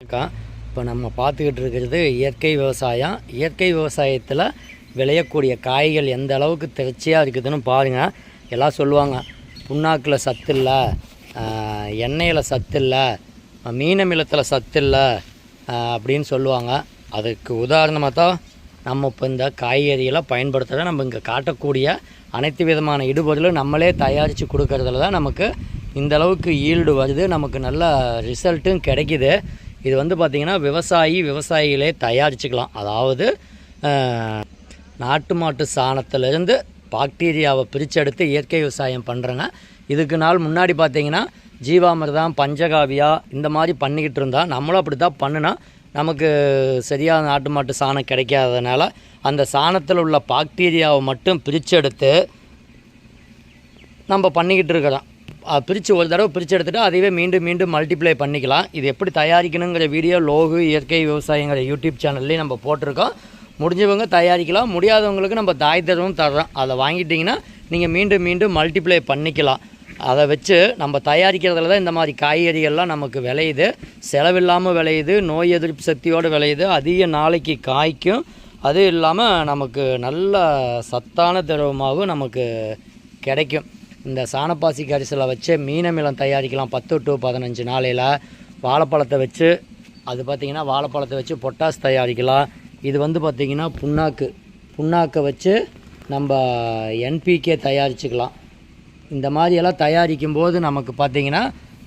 இப்போ நம்ம பார்த்துக்கிட்டு இருக்கிறது இயற்கை விவசாயம். இயற்கை விவசாயத்தில் விளையக்கூடிய காய்கள் எந்த அளவுக்கு திறச்சியாக இருக்குதுன்னு பாருங்கள். எல்லாம் சொல்லுவாங்க, புண்ணாக்கில் சத்து இல்லை, எண்ணெயில் சத்து இல்லை, மீனமிலத்தில் சத்து இல்லை அப்படின்னு சொல்லுவாங்க. அதுக்கு உதாரணமாக தான் நம்ம இப்போ இந்த காய்கறிகளை பயன்படுத்துகிறத நம்ம இங்கே காட்டக்கூடிய அனைத்து விதமான இடுபொருளும் நம்மளே தயாரித்து கொடுக்கறதுல தான் நமக்கு இந்த அளவுக்கு ஈல்டு வருது, நமக்கு நல்ல ரிசல்ட்டும் கிடைக்கிது. இது வந்து பார்த்திங்கன்னா விவசாயிகளே தயாரிச்சுக்கலாம். அதாவது நாட்டு மாட்டு சாணத்திலேருந்து பாக்டீரியாவை பிரித்தெடுத்து இயற்கை விவசாயம் பண்ணுறேங்க. இதுக்கு நாள் முன்னாடி பார்த்திங்கன்னா ஜீவாமிர்தம், பஞ்சகாவியா இந்த மாதிரி பண்ணிக்கிட்டு இருந்தால் நம்மளும் அப்படி தான் பண்ணினா நமக்கு சரியாக நாட்டு மாட்டு சாணம் கிடைக்காததுனால அந்த சாணத்தில் உள்ள பாக்டீரியாவை மட்டும் பிரித்தெடுத்து நம்ம பண்ணிக்கிட்டு இருக்கிறோம். பிரித்து ஒரு தடவை பிரித்து எடுத்துகிட்டு அதையே மீண்டும் மீண்டும் மல்டிப்ளை பண்ணிக்கலாம். இது எப்படி தயாரிக்கணுங்கிற வீடியோ லோகு இயற்கை விவசாயங்கிற யூடியூப் சேனல்லையும் நம்ம போட்டிருக்கோம். முடிஞ்சவங்க தயாரிக்கலாம், முடியாதவங்களுக்கு நம்ம தாய் தரவும் தர்றோம். அதை வாங்கிட்டிங்கன்னா நீங்கள் மீண்டும் மீண்டும் மல்டிப்ளை பண்ணிக்கலாம். அதை வச்சு நம்ம தயாரிக்கிறதுல தான் இந்த மாதிரி காய்கறிகள்லாம் நமக்கு விளையுது, செலவில்லாமல் விளையுது, நோய் எதிர்ப்பு சக்தியோடு விளையுது, அதிக நாளைக்கு காய்க்கும். அது இல்லாமல் நமக்கு நல்ல சத்தான திரவமாகவும் நமக்கு கிடைக்கும். இந்த சாணப்பாசி கரிசலை வச்சு மீனமிலம் தயாரிக்கலாம் 10 to 15 நாளையில். வாழைப்பழத்தை வச்சு அது பார்த்திங்கன்னா வாழைப்பழத்தை வச்சு பொட்டாஸ் தயாரிக்கலாம். இது வந்து பார்த்திங்கன்னா புண்ணாக்கை வச்சு நம்ம என்பிகே தயாரிச்சுக்கலாம். இந்த மாதிரியெல்லாம் தயாரிக்கும் போது நமக்கு பார்த்திங்கன்னா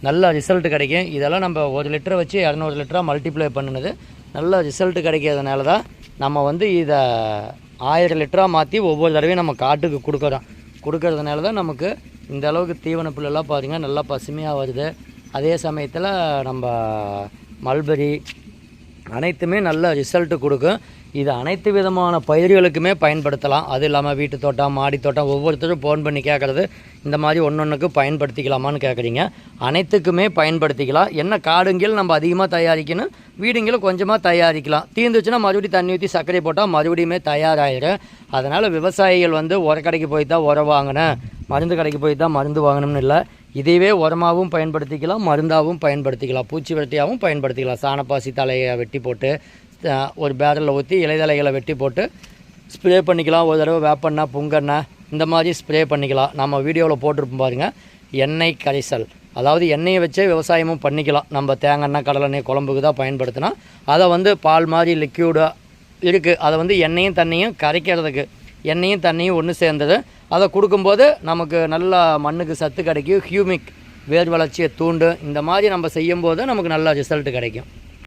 நல்ல ரிசல்ட் கிடைக்கும். இதெல்லாம் நம்ம 1 லிட்டரை வச்சு 200 லிட்டராக மல்டிப்ளை பண்ணினது நல்ல ரிசல்ட் கிடைக்கிறதுனால தான் நம்ம வந்து இதை 1000 லிட்டராக மாற்றி ஒவ்வொரு தடவையும் நம்ம காட்டுக்கு கொடுக்கறதுனால தான் நமக்கு இந்த அளவுக்கு தீவன புல்லெல்லாம் பாருங்கள் நல்லா பசுமையாக வருது. அதே சமயத்தில் நம்ம மல்பெரி அனைத்துமே நல்ல ரிசல்ட்டு கொடுக்கும். இது அனைத்து விதமான பயிர்களுக்குமே பயன்படுத்தலாம். அது இல்லாமல் வீட்டு தோட்டம், மாடி தோட்டம், ஒவ்வொருத்தரும் ஃபோன் பண்ணி கேட்குறது இந்த மாதிரி ஒன்றுக்கு பயன்படுத்திக்கலாமான்னு கேட்குறீங்க. அனைத்துக்குமே பயன்படுத்திக்கலாம். என்ன காடுங்கில் நம்ம அதிகமாக தயாரிக்கணும், வீடுங்களும் கொஞ்சமாக தயாரிக்கலாம். தீர்ந்துச்சுன்னா மறுபடியும் தண்ணி ஊற்றி சர்க்கரை போட்டால் மறுபடியுமே தயாராகிடும். அதனால் விவசாயிகள் வந்து உரக்கடைக்கு போய் தான் உரம் வாங்கினேன், மருந்து கடைக்கு போய் தான் மருந்து வாங்கணும்னு இல்லை. இதையே உரமாகவும் பயன்படுத்திக்கலாம், மருந்தாகவும் பயன்படுத்திக்கலாம், பூச்சி வெட்டியாகவும் பயன்படுத்திக்கலாம். சாணப்பாசி தலையை வெட்டி போட்டு ஒரு பேரலில் ஊற்றி இலைதலைகளை வெட்டி போட்டு ஸ்ப்ரே பண்ணிக்கலாம். ஒரு தடவை வேப்பெண்ணெய், புங்கெண்ணெய் இந்த மாதிரி ஸ்ப்ரே பண்ணிக்கலாம். நம்ம வீடியோவில் போட்டிருப்போம் பாருங்கள், எண்ணெய் கரைசல். அதாவது எண்ணெயை வச்சே விவசாயமும் பண்ணிக்கலாம். நம்ம தேங்காய், கடலெண்ணெய் குழம்புக்கு தான் பயன்படுத்தினா அதை வந்து பால் மாதிரி லிக்யூடாக இருக்குது. அதை வந்து எண்ணெயும் தண்ணியும் கரைக்கிறதுக்கு, எண்ணெயும் தண்ணியும் ஒன்று சேர்ந்தது அதை கொடுக்கும்போது நமக்கு நல்லா மண்ணுக்கு சத்து கிடைக்கும், ஹியூமிக் வேர் வளர்ச்சியை தூண்டும். இந்த மாதிரி நம்ம செய்யும்போது நமக்கு நல்ல ரிசல்ட் கிடைக்கும்.